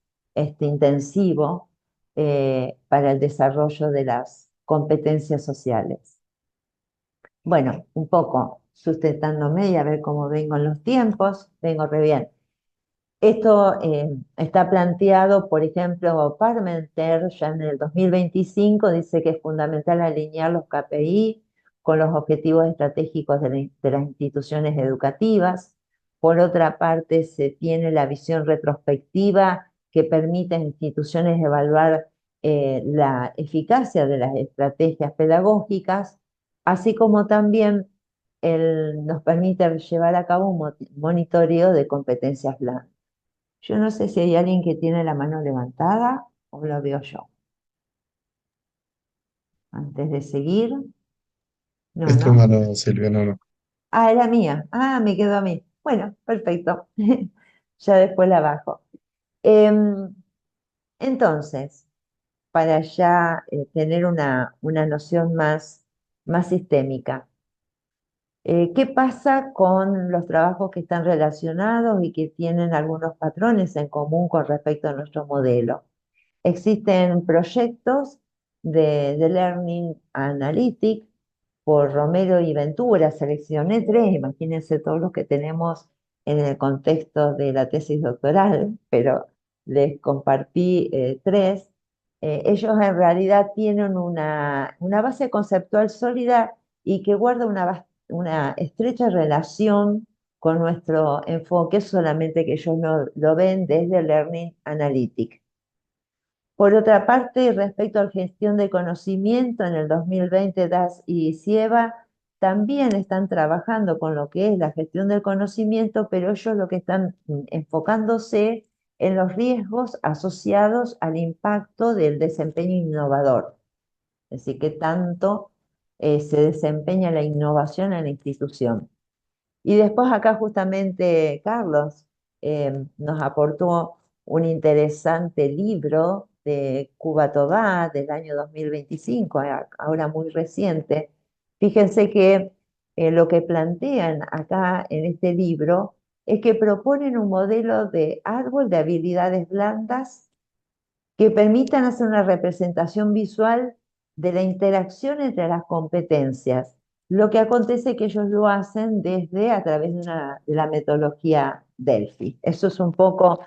[SPEAKER 2] intensivo para el desarrollo de las competencias sociales. Bueno, un poco sustentándome y a ver cómo vengo en los tiempos, vengo re bien. Esto está planteado, por ejemplo, Parmenter ya en el 2025 dice que es fundamental alinear los KPI con los objetivos estratégicos de las instituciones educativas. Por otra parte, se tiene la visión retrospectiva que permite a instituciones evaluar la eficacia de las estrategias pedagógicas, así como también nos permite llevar a cabo un monitoreo de competencias blandas. Yo no sé si hay alguien que tiene la mano levantada o lo veo yo. Antes de seguir. No,
[SPEAKER 1] Es tu
[SPEAKER 2] no.
[SPEAKER 1] mano, Silvia, no, no.
[SPEAKER 2] Ah, era mía. Ah, me quedó a mí. Bueno, perfecto. Ya después la bajo. Em, entonces, para ya tener una noción más sistémica, ¿qué pasa con los trabajos que están relacionados y que tienen algunos patrones en común con respecto a nuestro modelo? Existen proyectos de Learning Analytics por Romero y Ventura. Seleccioné tres, imagínense todos los que tenemos en el contexto de la tesis doctoral, pero les compartí tres. Ellos en realidad tienen una base conceptual sólida y que guarda una estrecha relación con nuestro enfoque, solamente que ellos lo ven desde Learning Analytics. Por otra parte, respecto a la gestión de conocimiento, en el 2020 DAS y CIEVA también están trabajando con lo que es la gestión del conocimiento, pero ellos lo que están enfocándose en los riesgos asociados al impacto del desempeño innovador. Es decir, qué tanto se desempeña la innovación en la institución. Y después acá justamente Carlos nos aportó un interesante libro de Cuba Tobá del año 2025, ahora muy reciente. Fíjense que lo que plantean acá en este libro es que proponen un modelo de árbol de habilidades blandas que permitan hacer una representación visual de la interacción entre las competencias. Lo que acontece es que ellos lo hacen desde a través de la metodología Delphi. Eso es un poco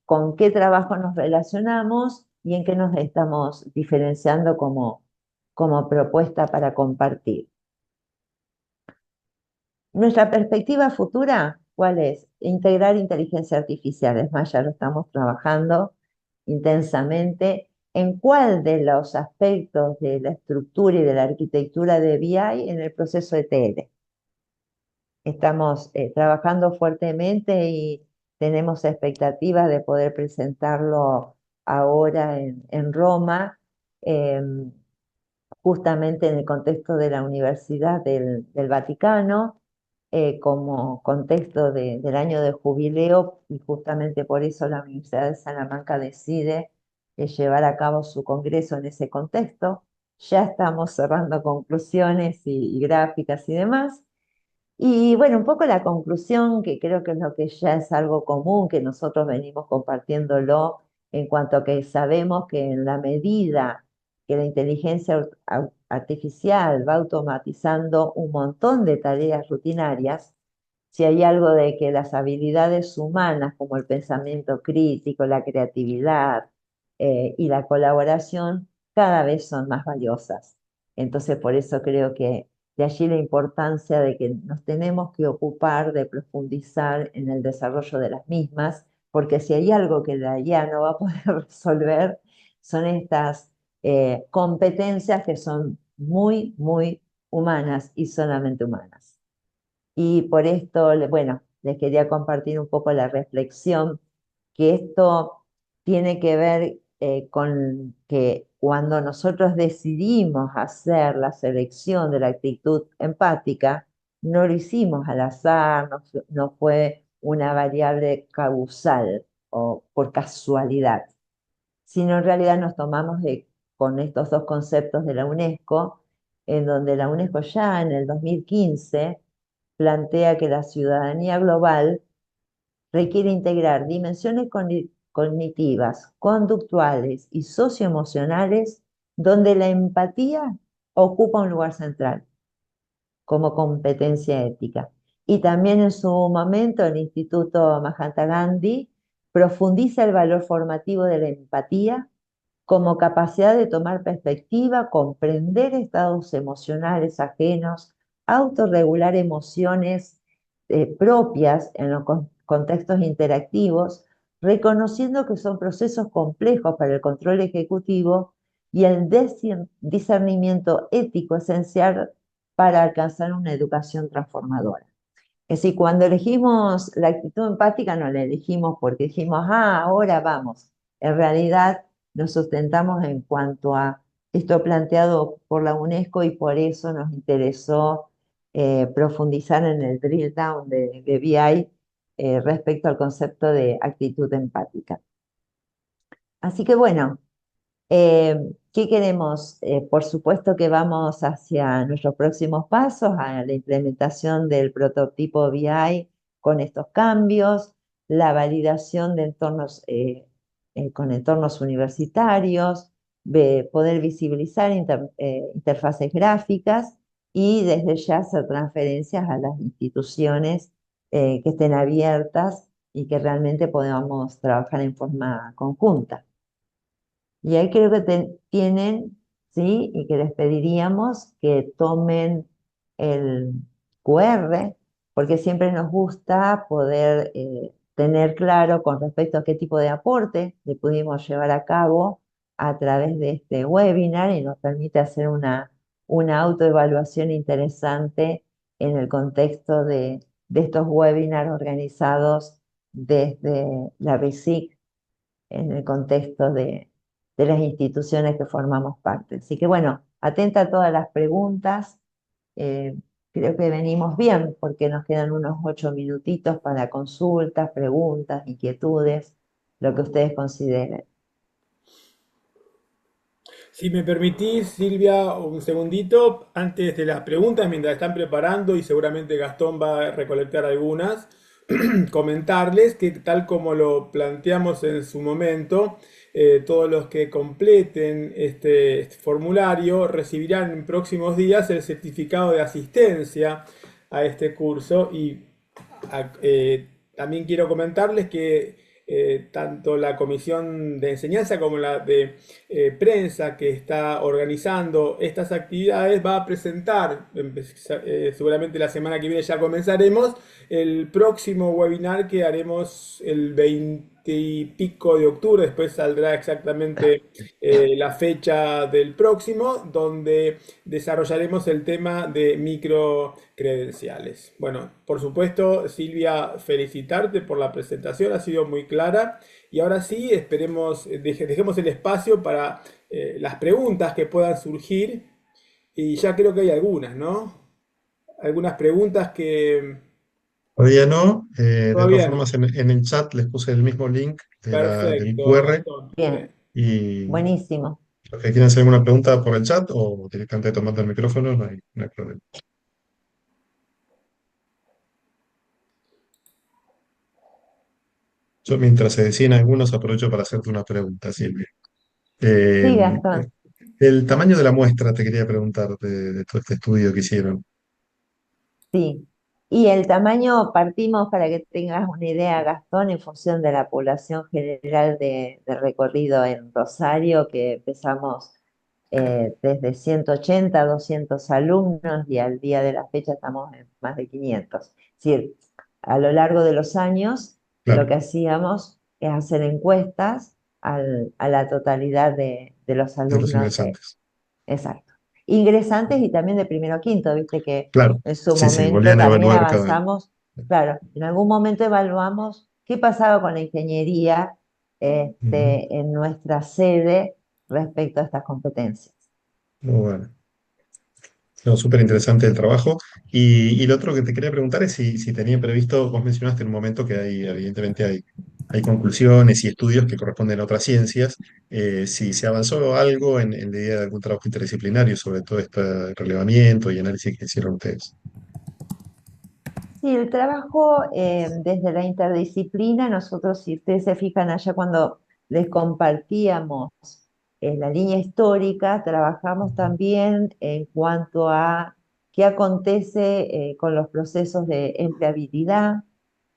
[SPEAKER 2] con qué trabajo nos relacionamos y en qué nos estamos diferenciando como propuesta para compartir. Nuestra perspectiva futura, ¿cuál es? Integrar inteligencia artificial. Es más, ya lo estamos trabajando intensamente. ¿En cuál de los aspectos de la estructura y de la arquitectura de BI en el proceso ETL? estamos trabajando fuertemente y tenemos expectativas de poder presentarlo ahora en Roma, em, justamente en el contexto de la Universidad del Vaticano, como contexto del año de jubileo, y justamente por eso la Universidad de Salamanca decide llevar a cabo su congreso en ese contexto. Ya estamos cerrando conclusiones y gráficas y demás. Y bueno, un poco la conclusión, que creo que es lo que ya es algo común, que nosotros venimos compartiéndolo en cuanto a que sabemos que en la medida que la inteligencia artificial va automatizando un montón de tareas rutinarias, si hay algo de que las habilidades humanas como el pensamiento crítico, la creatividad y la colaboración cada vez son más valiosas. Entonces, por eso creo que de allí la importancia de que nos tenemos que ocupar de profundizar en el desarrollo de las mismas, porque si hay algo que la IA no va a poder resolver, son estas competencias que son muy, muy humanas y solamente humanas. Y por esto, bueno, les quería compartir un poco la reflexión, que esto tiene que ver con que cuando nosotros decidimos hacer la selección de la actitud empática, no lo hicimos al azar, no fue una variable causal o por casualidad, sino en realidad nos tomamos con estos dos conceptos de la UNESCO, en donde la UNESCO ya en el 2015 plantea que la ciudadanía global requiere integrar dimensiones cognitivas, conductuales y socioemocionales donde la empatía ocupa un lugar central como competencia ética. Y también en su momento el Instituto Mahatma Gandhi profundiza el valor formativo de la empatía como capacidad de tomar perspectiva, comprender estados emocionales ajenos, autorregular emociones propias en los contextos interactivos, reconociendo que son procesos complejos para el control ejecutivo y el discernimiento ético esencial para alcanzar una educación transformadora. Es decir, cuando elegimos la actitud empática, no la elegimos porque dijimos, ahora vamos. En realidad nos sustentamos en cuanto a esto planteado por la UNESCO y por eso nos interesó profundizar en el drill down de BI respecto al concepto de actitud empática. Así que bueno, ¿qué queremos? Por supuesto que vamos hacia nuestros próximos pasos, a la implementación del prototipo BI con estos cambios, la validación de entornos con entornos universitarios, poder visibilizar interfaces gráficas y desde ya hacer transferencias a las instituciones que estén abiertas y que realmente podamos trabajar en forma conjunta. Y ahí creo que tienen, ¿sí? Y que les pediríamos que tomen el QR, porque siempre nos gusta poder tener claro con respecto a qué tipo de aporte le pudimos llevar a cabo a través de este webinar y nos permite hacer una autoevaluación interesante en el contexto de estos webinars organizados desde la RISIC en el contexto de las instituciones que formamos parte. Así que bueno, atenta a todas las preguntas. eh, Creo que venimos bien porque nos quedan unos 8 minutitos para consultas, preguntas, inquietudes, lo que ustedes consideren.
[SPEAKER 3] Si me permitís, Silvia, un segundito, antes de las preguntas, mientras están preparando, y seguramente Gastón va a recolectar algunas, comentarles que tal como lo planteamos en su momento, todos los que completen este formulario recibirán en próximos días el certificado de asistencia a este curso y también quiero comentarles que tanto la comisión de enseñanza como la de prensa que está organizando estas actividades va a presentar, seguramente la semana que viene ya comenzaremos, el próximo webinar que haremos el 20 y pico de octubre, después saldrá exactamente la fecha del próximo, donde desarrollaremos el tema de microcredenciales. Bueno, por supuesto, Silvia, felicitarte por la presentación, ha sido muy clara. Y ahora sí, esperemos, dejemos el espacio para las preguntas que puedan surgir. Y ya creo que hay algunas, ¿no? Algunas preguntas que
[SPEAKER 1] Todavía no. De todas
[SPEAKER 3] todavía
[SPEAKER 1] formas,
[SPEAKER 3] no.
[SPEAKER 1] en el chat les puse el mismo link del
[SPEAKER 3] Perfecto,
[SPEAKER 1] QR
[SPEAKER 3] Gastón.
[SPEAKER 2] Bien,
[SPEAKER 1] y
[SPEAKER 2] buenísimo.
[SPEAKER 1] los que quieran hacer alguna pregunta por el chat o directamente tomando el micrófono, no hay problema. Yo, mientras se deciden algunos, aprovecho para hacerte una pregunta, Silvia. Eh,
[SPEAKER 2] Sí, Gastón.
[SPEAKER 1] el tamaño de la muestra, te quería preguntar, de todo este estudio que hicieron.
[SPEAKER 2] Sí, y el tamaño partimos para que tengas una idea, Gastón, en función de la población general de recorrido en Rosario, que empezamos desde 180 a 200 alumnos y al día de la fecha estamos en más de 500. Es decir, a lo largo de los años lo que
[SPEAKER 1] Claro,
[SPEAKER 2] hacíamos es hacer encuestas a la totalidad de los
[SPEAKER 1] de los
[SPEAKER 2] alumnos de.
[SPEAKER 1] ingresantes.
[SPEAKER 2] Exacto. Ingresantes y también de primero a quinto, viste que
[SPEAKER 1] Claro,
[SPEAKER 2] en su
[SPEAKER 1] sí, sí,
[SPEAKER 2] momento
[SPEAKER 1] volvían a
[SPEAKER 2] también
[SPEAKER 1] evaluar cada.
[SPEAKER 2] avanzamos, claro, en algún momento evaluamos qué pasaba con la ingeniería
[SPEAKER 1] Ujú.
[SPEAKER 2] en nuestra sede respecto a estas competencias.
[SPEAKER 1] Muy bueno. No, súper interesante el trabajo. Y lo otro que te quería preguntar es si tenía previsto, vos mencionaste en un momento que evidentemente hay conclusiones y estudios que corresponden a otras ciencias, si se avanzó algo en la idea de algún trabajo interdisciplinario sobre todo este relevamiento y análisis que hicieron ustedes.
[SPEAKER 2] Sí, el trabajo desde la interdisciplina, nosotros, si ustedes se fijan allá cuando les compartíamos la línea histórica, trabajamos también en cuanto a qué acontece con los procesos de empleabilidad.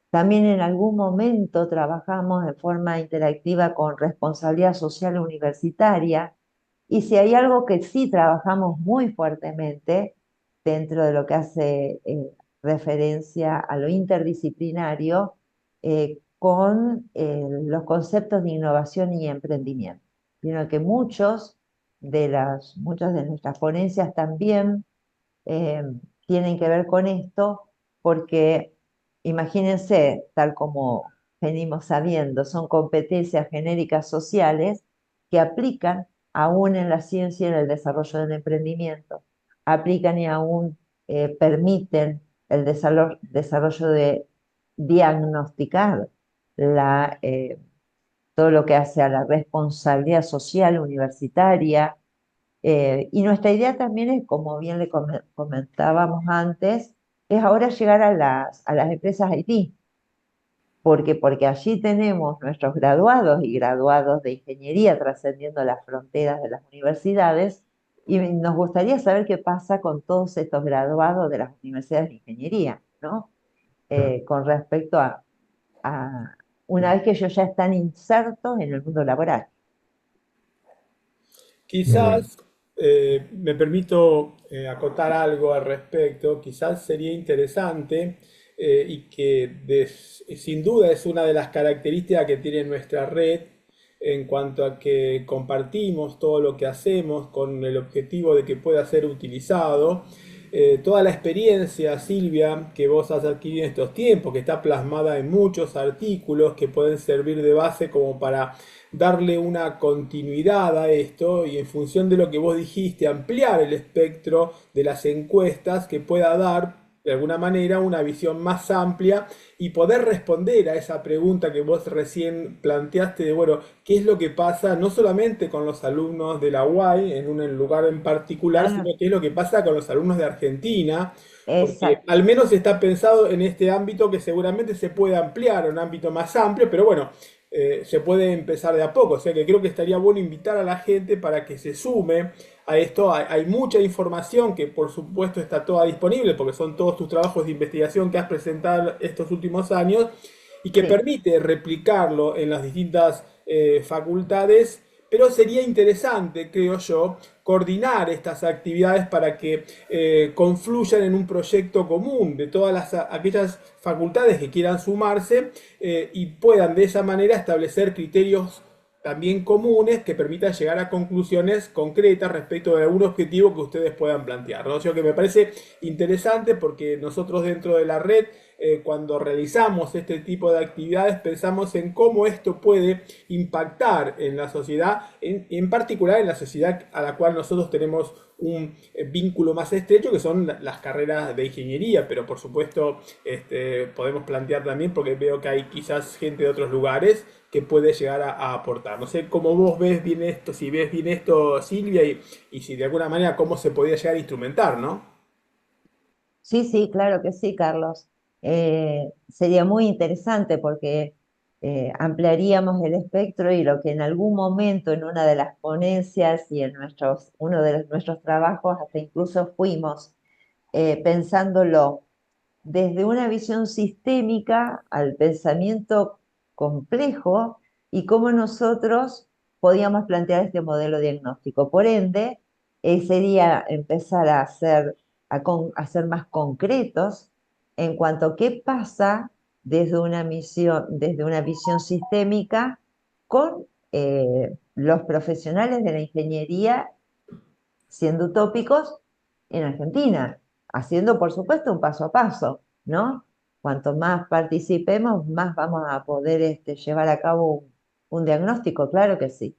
[SPEAKER 2] También en algún momento trabajamos de forma interactiva con responsabilidad social universitaria. Y si hay algo que sí trabajamos muy fuertemente dentro de lo que hace referencia a lo interdisciplinario, con los conceptos de innovación y emprendimiento. Sino que muchas de nuestras ponencias también eh, tienen que ver con esto, porque imagínense, tal como venimos sabiendo, son competencias genéricas sociales que aplican aún en la ciencia y en el desarrollo del emprendimiento, aplican y aún permiten el desarrollo de diagnosticar todo lo que hace a la responsabilidad social universitaria, y nuestra idea también es, como bien le comentábamos antes, es ahora llegar a las empresas IT, porque allí tenemos nuestros graduados y graduados de ingeniería trascendiendo las fronteras de las universidades, y nos gustaría saber qué pasa con todos estos graduados de las universidades de ingeniería, ¿no?
[SPEAKER 1] Claro.
[SPEAKER 2] Con respecto a una vez que ellos ya están insertos en el mundo laboral.
[SPEAKER 1] Muy bueno.
[SPEAKER 3] Quizás, me permito acotar algo al respecto, quizás sería interesante y que sin duda es una de las características que tiene nuestra red en cuanto a que compartimos todo lo que hacemos con el objetivo de que pueda ser utilizado. Toda la experiencia, Silvia, que vos has adquirido en estos tiempos, que está plasmada en muchos artículos que pueden servir de base como para darle una continuidad a esto y en función de lo que vos dijiste, ampliar el espectro de las encuestas que pueda dar de alguna manera una visión más amplia y poder responder a esa pregunta que vos recién planteaste de, bueno, ¿qué es lo que pasa no solamente con los alumnos de la UAI en un lugar en particular, sino
[SPEAKER 2] Ah,
[SPEAKER 3] qué es lo que pasa con los alumnos de Argentina? Porque
[SPEAKER 2] exacto.
[SPEAKER 3] al menos está pensado en este ámbito que seguramente se puede ampliar a un ámbito más amplio, pero bueno, se puede empezar de a poco. O sea que creo que estaría bueno invitar a la gente para que se sume a esto. Hay mucha información que por supuesto está toda disponible porque son todos tus trabajos de investigación que has presentado estos últimos años y que
[SPEAKER 2] Sí.
[SPEAKER 3] permite replicarlo en las distintas facultades, pero sería interesante, creo yo, coordinar estas actividades para que confluyan en un proyecto común de todas aquellas facultades que quieran sumarse y puedan de esa manera establecer criterios también comunes que permitan llegar a conclusiones concretas respecto de algún objetivo que ustedes puedan plantear, ¿no? O sea, que me parece interesante porque nosotros dentro de la red, cuando realizamos este tipo de actividades, pensamos en cómo esto puede impactar en la sociedad, en particular en la sociedad a la cual nosotros tenemos un vínculo más estrecho, que son las carreras de ingeniería, pero por supuesto podemos plantear también, porque veo que hay quizás gente de otros lugares que puede llegar a aportar. No sé cómo vos ves bien esto, si ves bien esto, Silvia, y si de alguna manera cómo se podría llegar a instrumentar, ¿no?
[SPEAKER 2] Sí, sí, claro que sí, Carlos. Sería muy interesante porque ampliaríamos el espectro y lo que en algún momento en una de las ponencias y en uno de nuestros trabajos hasta incluso fuimos pensándolo desde una visión sistémica al pensamiento complejo y cómo nosotros podíamos plantear este modelo diagnóstico. Por ende, sería empezar a ser más concretos en cuanto a qué pasa desde una visión sistémica con los profesionales de la ingeniería siendo utópicos en Argentina, haciendo por supuesto un paso a paso, ¿no? Cuanto más participemos, más vamos a poder llevar a cabo un diagnóstico, claro que sí.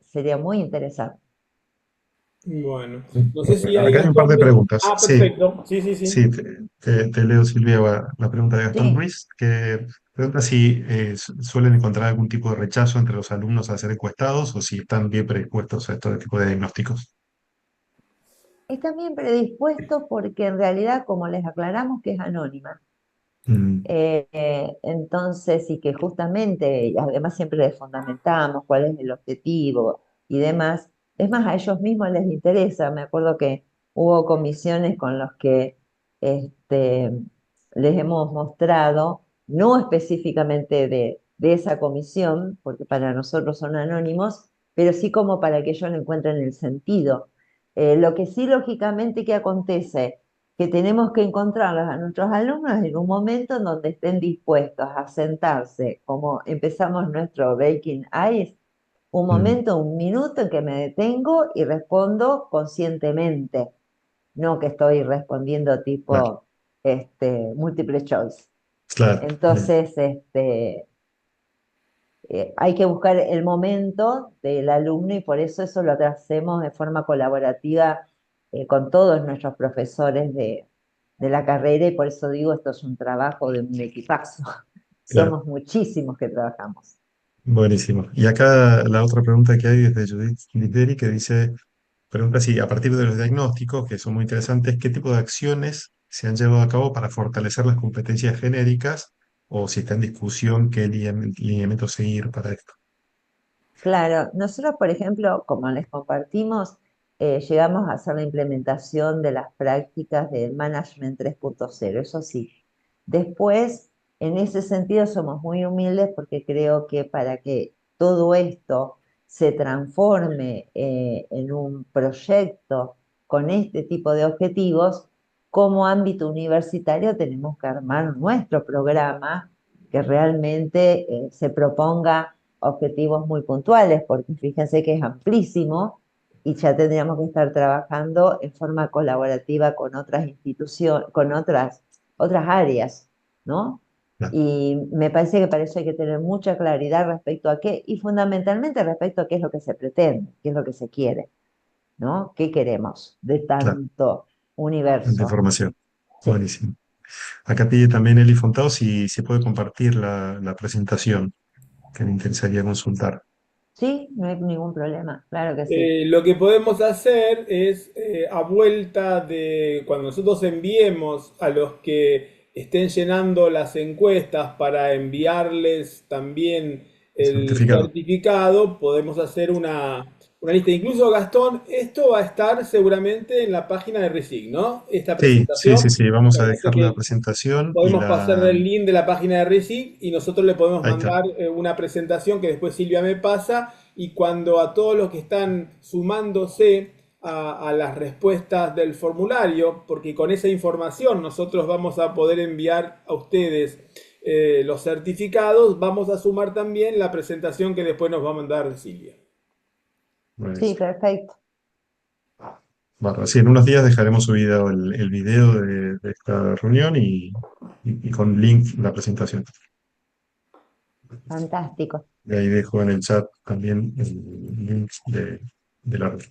[SPEAKER 2] Sería muy interesante.
[SPEAKER 3] Bueno, no sé si hay
[SPEAKER 1] Acá hay un par
[SPEAKER 3] Gastón.
[SPEAKER 1] de preguntas.
[SPEAKER 3] Ah,
[SPEAKER 1] Sí,
[SPEAKER 3] perfecto. Sí, sí, sí.
[SPEAKER 1] sí, te leo, Silvia, la pregunta de Gastón
[SPEAKER 2] Sí,
[SPEAKER 1] Ruiz, que pregunta si suelen encontrar algún tipo de rechazo entre los alumnos a ser encuestados o si están bien predispuestos a este tipo de diagnósticos.
[SPEAKER 2] están bien predispuestos porque en realidad, como les aclaramos, que es anónima.
[SPEAKER 1] Mm,
[SPEAKER 2] Entonces, y que justamente, y además siempre les fundamentamos cuál es el objetivo y demás, es más, a ellos mismos les interesa. Me acuerdo que hubo comisiones con los que este, les hemos mostrado, no específicamente de esa comisión, porque para nosotros son anónimos, pero sí como para que ellos le encuentren el sentido. Lo que sí, lógicamente, que acontece que tenemos que encontrarlos a nuestros alumnos en un momento en donde estén dispuestos a sentarse, como empezamos nuestro Breaking Ice, un
[SPEAKER 1] mm,
[SPEAKER 2] momento, un minuto en que me detengo y respondo conscientemente, no que estoy respondiendo
[SPEAKER 1] claro,
[SPEAKER 2] tipo múltiple choice.
[SPEAKER 1] claro,
[SPEAKER 2] Entonces, hay que buscar el momento del alumno y por eso lo hacemos de forma colaborativa con todos nuestros profesores de la carrera y por eso digo, esto es un trabajo de un equipazo.
[SPEAKER 1] claro.
[SPEAKER 2] Somos muchísimos que trabajamos.
[SPEAKER 1] Buenísimo. Y acá la otra pregunta que hay es de Judith Literi, que dice, pregunta si a partir de los diagnósticos, que son muy interesantes, ¿qué tipo de acciones se han llevado a cabo para fortalecer las competencias genéricas o si está en discusión qué lineamiento seguir para esto?
[SPEAKER 2] Claro, nosotros, por ejemplo, como les compartimos, llegamos a hacer la implementación de las prácticas del Management 3.0, eso sí. Después, en ese sentido, somos muy humildes porque creo que para que todo esto se transforme en un proyecto con este tipo de objetivos, como ámbito universitario tenemos que armar nuestro programa que realmente se proponga objetivos muy puntuales, porque fíjense que es amplísimo y ya tendríamos que estar trabajando en forma colaborativa con otras instituciones, con otras áreas, ¿no?
[SPEAKER 1] Claro,
[SPEAKER 2] Y me parece que para eso hay que tener mucha claridad respecto a qué, y fundamentalmente respecto a qué es lo que se pretende, qué es lo que se quiere, ¿no? ¿Qué queremos de
[SPEAKER 1] claro,
[SPEAKER 2] tanto
[SPEAKER 1] de
[SPEAKER 2] universo?
[SPEAKER 1] formación.
[SPEAKER 2] Sí,
[SPEAKER 1] Buenísimo. Acá pide también Eli Fontao si puede compartir la presentación que me interesaría consultar.
[SPEAKER 2] sí, no hay ningún problema, claro que sí.
[SPEAKER 3] Lo que podemos hacer es, a vuelta de cuando nosotros enviemos a los que estén llenando las encuestas para enviarles también el
[SPEAKER 1] Certificado.
[SPEAKER 3] certificado, podemos hacer una lista. Incluso, Gastón, esto va a estar seguramente en la página de RISIC, ¿no? Esta
[SPEAKER 1] Sí, sí, sí,
[SPEAKER 3] presentación.
[SPEAKER 1] sí. Vamos a
[SPEAKER 3] Bueno, o sea
[SPEAKER 1] dejar la
[SPEAKER 3] que
[SPEAKER 1] presentación y
[SPEAKER 3] podemos pasar
[SPEAKER 1] la.
[SPEAKER 3] el link de la página de RISIC y nosotros le podemos
[SPEAKER 1] Ahí está.
[SPEAKER 3] mandar una presentación que después Silvia me pasa y cuando a todos los que están sumándose a las respuestas del formulario, porque con esa información nosotros vamos a poder enviar a ustedes los certificados, vamos a sumar también la presentación que después nos va a mandar Silvia.
[SPEAKER 2] Sí,
[SPEAKER 1] Buenísimo.
[SPEAKER 2] perfecto.
[SPEAKER 1] Bárbaro. Sí, en unos días dejaremos subido el video de esta reunión y con link la presentación.
[SPEAKER 2] Fantástico.
[SPEAKER 1] Y ahí dejo en el chat también el link de la reunión.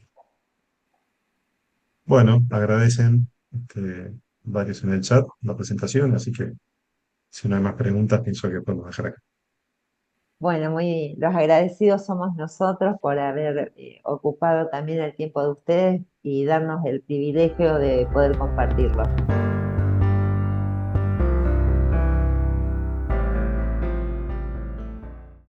[SPEAKER 1] Bueno, agradecen varios en el chat la presentación, así que si no hay más preguntas, pienso que podemos dejar acá.
[SPEAKER 2] Bueno, los agradecidos somos nosotros por haber ocupado también el tiempo de ustedes y darnos el privilegio de poder compartirlo.